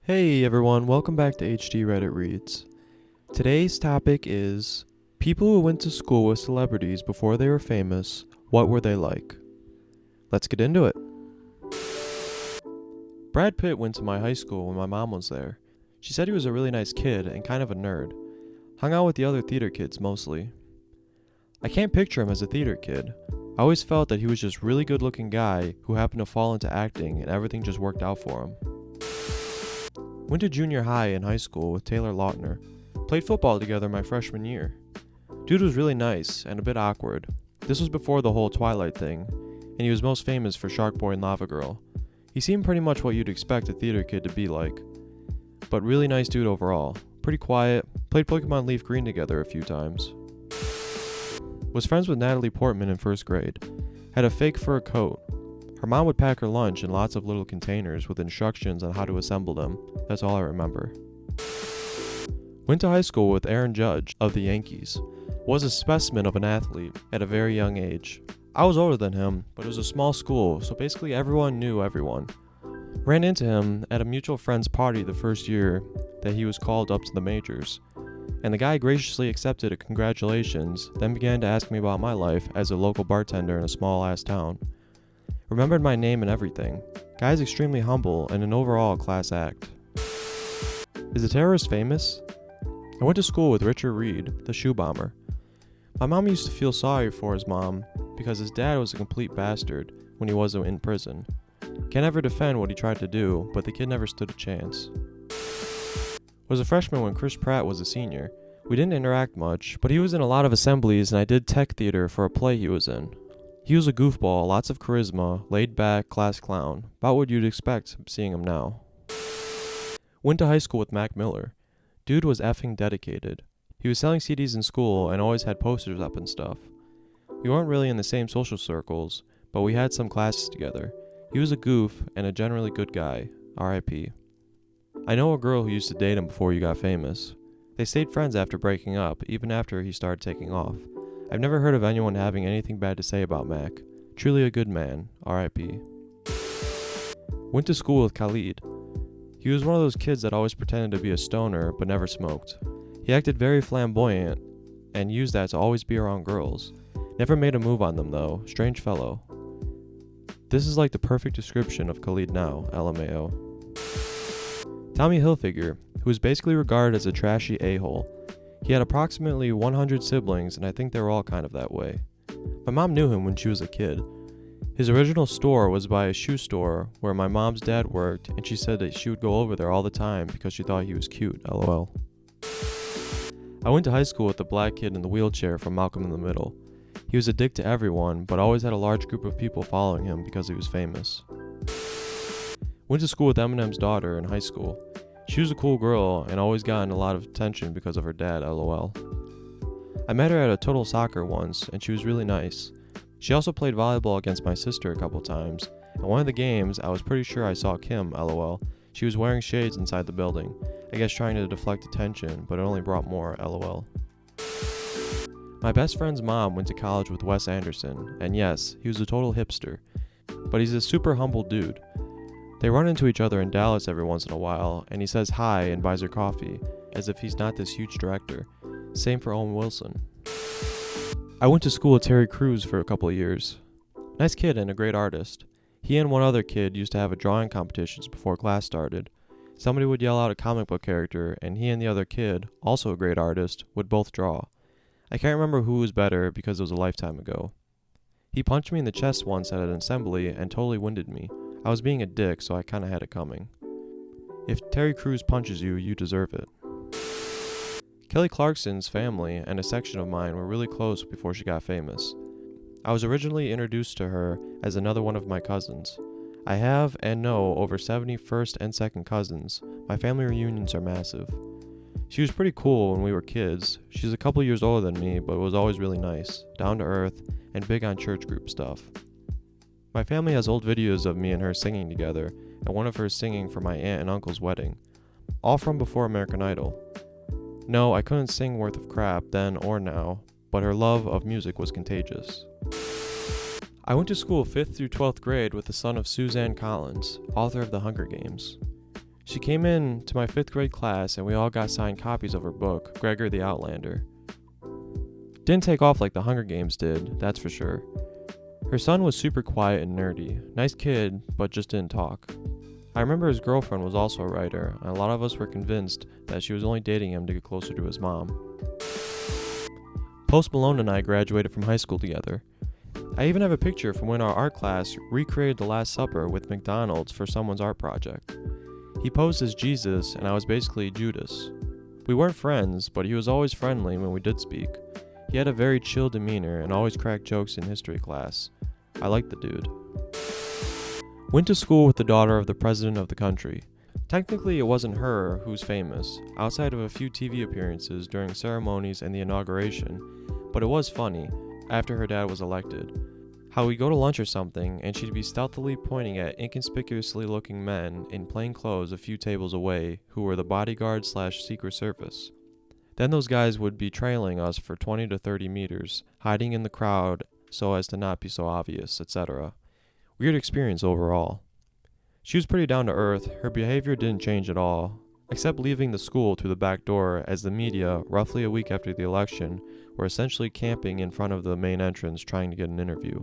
Hey everyone, welcome back to AskReddit Reads. Today's topic is people who went to school with celebrities before they were famous, what were they like? Let's get into it. Brad Pitt went to my high school when my mom was there. She said he was a really nice kid and kind of a nerd. Hung out with the other theater kids mostly. I can't picture him as a theater kid. I always felt that he was just a really good looking guy who happened to fall into acting and everything just worked out for him. Went to junior high and high school with Taylor Lautner. Played football together my freshman year. Dude was really nice and a bit awkward. This was before the whole Twilight thing, and he was most famous for Shark Boy and Lava Girl. He seemed pretty much what you'd expect a theater kid to be like. But really nice dude overall. Pretty quiet, played Pokemon Leaf Green together a few times. Was friends with Natalie Portman in first grade. Had a fake fur coat. Her mom would pack her lunch in lots of little containers with instructions on how to assemble them. That's all I remember. Went to high school with Aaron Judge of the Yankees. Was a specimen of an athlete at a very young age. I was older than him, but it was a small school, so basically everyone knew everyone. Ran into him at a mutual friend's party the first year that he was called up to the majors. And the guy graciously accepted a congratulations, then began to ask me about my life as a local bartender in a small-ass town. Remembered my name and everything. Guy's extremely humble and an overall class act. Is a terrorist famous? I went to school with Richard Reid, the shoe bomber. My mom used to feel sorry for his mom because his dad was a complete bastard when he was in prison. Can't ever defend what he tried to do, but the kid never stood a chance. Was a freshman when Chris Pratt was a senior. We didn't interact much, but he was in a lot of assemblies and I did tech theater for a play he was in. He was a goofball, lots of charisma, laid back, class clown, about what you'd expect seeing him now. Went to high school with Mac Miller. Dude was effing dedicated. He was selling CDs in school and always had posters up and stuff. We weren't really in the same social circles, but we had some classes together. He was a goof and a generally good guy, R.I.P. I know a girl who used to date him before he got famous. They stayed friends after breaking up, even after he started taking off. I've never heard of anyone having anything bad to say about Mac. Truly a good man, R.I.P. Went to school with Khalid. He was one of those kids that always pretended to be a stoner but never smoked. He acted very flamboyant and used that to always be around girls. Never made a move on them though, strange fellow. This is like the perfect description of Khalid now, LMAO. Tommy Hilfiger, who was basically regarded as a trashy a-hole. He had approximately 100 siblings, and I think they were all kind of that way. My mom knew him when she was a kid. His original store was by a shoe store where my mom's dad worked, and she said that she would go over there all the time because she thought he was cute, lol. I went to high school with the black kid in the wheelchair from Malcolm in the Middle. He was a dick to everyone, but always had a large group of people following him because he was famous. Went to school with Eminems Daughter in high school. She was a cool girl and always gotten a lot of attention because of her dad, lol. I met her at a total soccer once, and she was really nice. She also played volleyball against my sister a couple times, and one of the games, I was pretty sure I saw Kim, lol. She was wearing shades inside the building, I guess trying to deflect attention, but it only brought more, lol. My best friend's mom went to college with Wes Anderson, and yes, he was a total hipster, but he's a super humble dude. They run into each other in Dallas every once in a while, and he says hi and buys her coffee, as if he's not this huge director. Same for Owen Wilson. I went to school with Terry Crews for a couple of years. Nice kid and a great artist. He and one other kid used to have a drawing competitions before class started. Somebody would yell out a comic book character, and he and the other kid, also a great artist, would both draw. I can't remember who was better because it was a lifetime ago. He punched me in the chest once at an assembly and totally winded me. I was being a dick, so I kinda had it coming. If Terry Crews punches you, you deserve it. Kelly Clarkson's family and a section of mine were really close before she got famous. I was originally introduced to her as another one of my cousins. I have and know over 70 first and second cousins. My family reunions are massive. She was pretty cool when we were kids. She's a couple years older than me, but was always really nice, down to earth, and big on church group stuff. My family has old videos of me and her singing together, and one of her singing for my aunt and uncle's wedding. All from before American Idol. No, I couldn't sing worth of crap then or now, but her love of music was contagious. I went to school 5th through 12th grade with the son of Suzanne Collins, author of The Hunger Games. She came in to my 5th grade class and we all got signed copies of her book, Gregor the Outlander. Didn't take off like the Hunger Games did, that's for sure. Her son was super quiet and nerdy. Nice kid, but just didn't talk. I remember his girlfriend was also a writer, and a lot of us were convinced that she was only dating him to get closer to his mom. Post Malone and I graduated from high school together. I even have a picture from when our art class recreated The Last Supper with McDonald's for someone's art project. He posed as Jesus, and I was basically Judas. We weren't friends, but he was always friendly when we did speak. He had a very chill demeanor and always cracked jokes in history class. I liked the dude. Went to school with the daughter of the president of the country. Technically, it wasn't her who's famous, outside of a few TV appearances during ceremonies and the inauguration, but it was funny, after her dad was elected, how we'd go to lunch or something and she'd be stealthily pointing at inconspicuously looking men in plain clothes a few tables away who were the bodyguard/Secret Service. Then those guys would be trailing us for 20 to 30 meters, hiding in the crowd so as to not be so obvious, etc. Weird experience overall. She was pretty down to earth, her behavior didn't change at all, except leaving the school through the back door as the media, roughly a week after the election, were essentially camping in front of the main entrance trying to get an interview.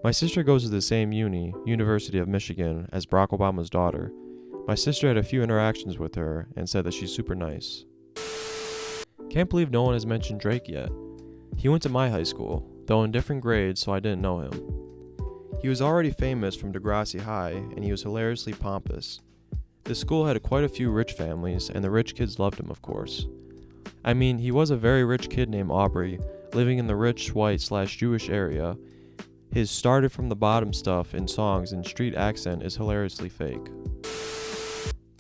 My sister goes to the same University of Michigan, as Barack Obama's daughter. My sister had a few interactions with her and said that she's super nice. Can't believe no one has mentioned Drake yet. He went to my high school, though in different grades, so I didn't know him. He was already famous from Degrassi High, and he was hilariously pompous. The school had quite a few rich families, and the rich kids loved him, of course. I mean, he was a very rich kid named Aubrey, living in the rich white/Jewish area. His started from the bottom stuff in songs and street accent is hilariously fake.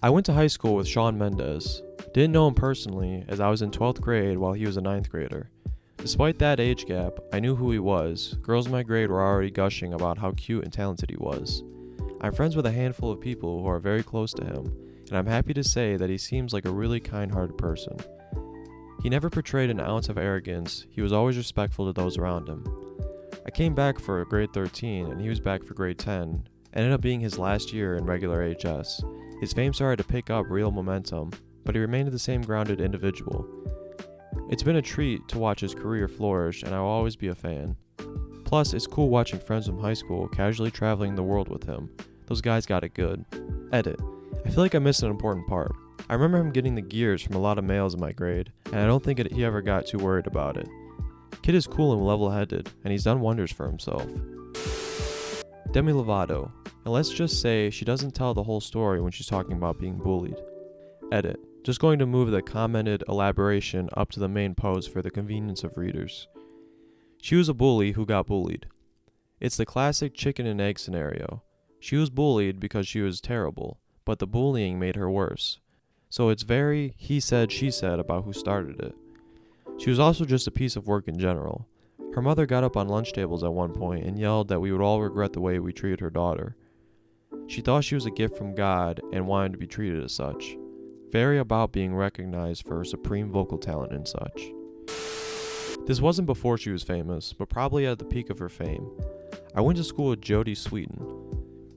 I went to high school with Shawn Mendes. Didn't know him personally, as I was in 12th grade while he was a 9th grader. Despite that age gap, I knew who he was. Girls in my grade were already gushing about how cute and talented he was. I'm friends with a handful of people who are very close to him, and I'm happy to say that he seems like a really kind-hearted person. He never portrayed an ounce of arrogance, he was always respectful to those around him. I came back for grade 13, and he was back for grade 10, ended up being his last year in regular HS. His fame started to pick up real momentum, but he remained the same grounded individual. It's been a treat to watch his career flourish, and I will always be a fan. Plus, it's cool watching friends from high school casually traveling the world with him. Those guys got it good. Edit. I feel like I missed an important part. I remember him getting the gears from a lot of males in my grade, and I don't think he ever got too worried about it. Kid is cool and level-headed, and he's done wonders for himself. Demi Lovato. And let's just say she doesn't tell the whole story when she's talking about being bullied. Edit. Just going to move the commented elaboration up to the main post for the convenience of readers. She was a bully who got bullied. It's the classic chicken and egg scenario. She was bullied because she was terrible, but the bullying made her worse. So it's very he said, she said about who started it. She was also just a piece of work in general. Her mother got up on lunch tables at one point and yelled that we would all regret the way we treated her daughter. She thought she was a gift from God and wanted to be treated as such. Very about being recognized for her supreme vocal talent and such. This wasn't before she was famous, but probably at the peak of her fame. I went to school with Jodie Sweetin.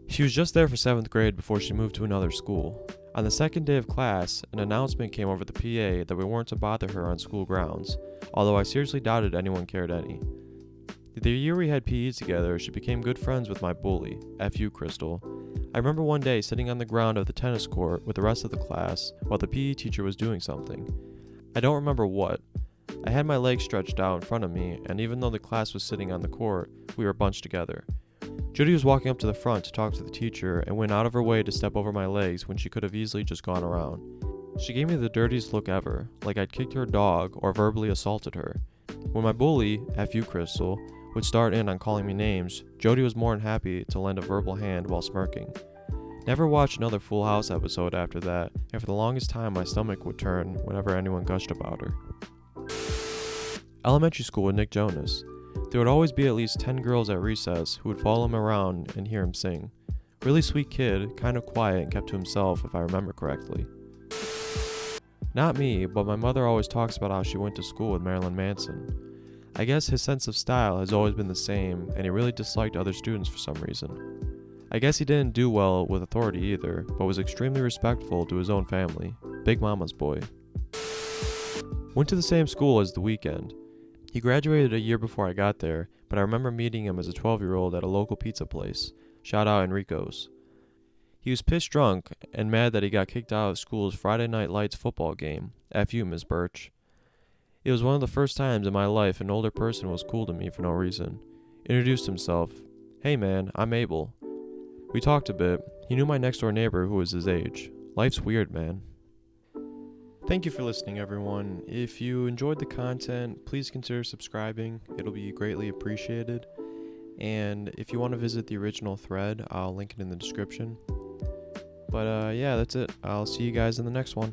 She was just there for 7th grade before she moved to another school. On the second day of class, an announcement came over the PA that we weren't to bother her on school grounds, although I seriously doubted anyone cared any. The year we had PE together, she became good friends with my bully, F.U. Crystal. I remember one day sitting on the ground of the tennis court with the rest of the class while the PE teacher was doing something. I don't remember what. I had my legs stretched out in front of me, and even though the class was sitting on the court, we were bunched together. Jodie was walking up to the front to talk to the teacher and went out of her way to step over my legs when she could have easily just gone around. She gave me the dirtiest look ever, like I'd kicked her dog or verbally assaulted her. When my bully, F.U. Crystal, would start in on calling me names, Jodie was more than happy to lend a verbal hand while smirking. Never watched another Full House episode after that, and for the longest time my stomach would turn whenever anyone gushed about her. Elementary school with Nick Jonas. There would always be at least 10 girls at recess who would follow him around and hear him sing. Really sweet kid, kind of quiet and kept to himself if I remember correctly. Not me, but my mother always talks about how she went to school with Marilyn Manson. I guess his sense of style has always been the same, and he really disliked other students for some reason. I guess he didn't do well with authority either, but was extremely respectful to his own family. Big Mama's boy. Went to the same school as The Weeknd. He graduated a year before I got there, but I remember meeting him as a 12-year-old at a local pizza place. Shout out Enrico's. He was pissed drunk and mad that he got kicked out of school's Friday Night Lights football game. F you, Ms. Birch. It was one of the first times in my life an older person was cool to me for no reason. Introduced himself. Hey man, I'm Abel. We talked a bit. He knew my next door neighbor who was his age. Life's weird, man. Thank you for listening, everyone. If you enjoyed the content, please consider subscribing. It'll be greatly appreciated. And if you want to visit the original thread, I'll link it in the description. But yeah, that's it. I'll see you guys in the next one.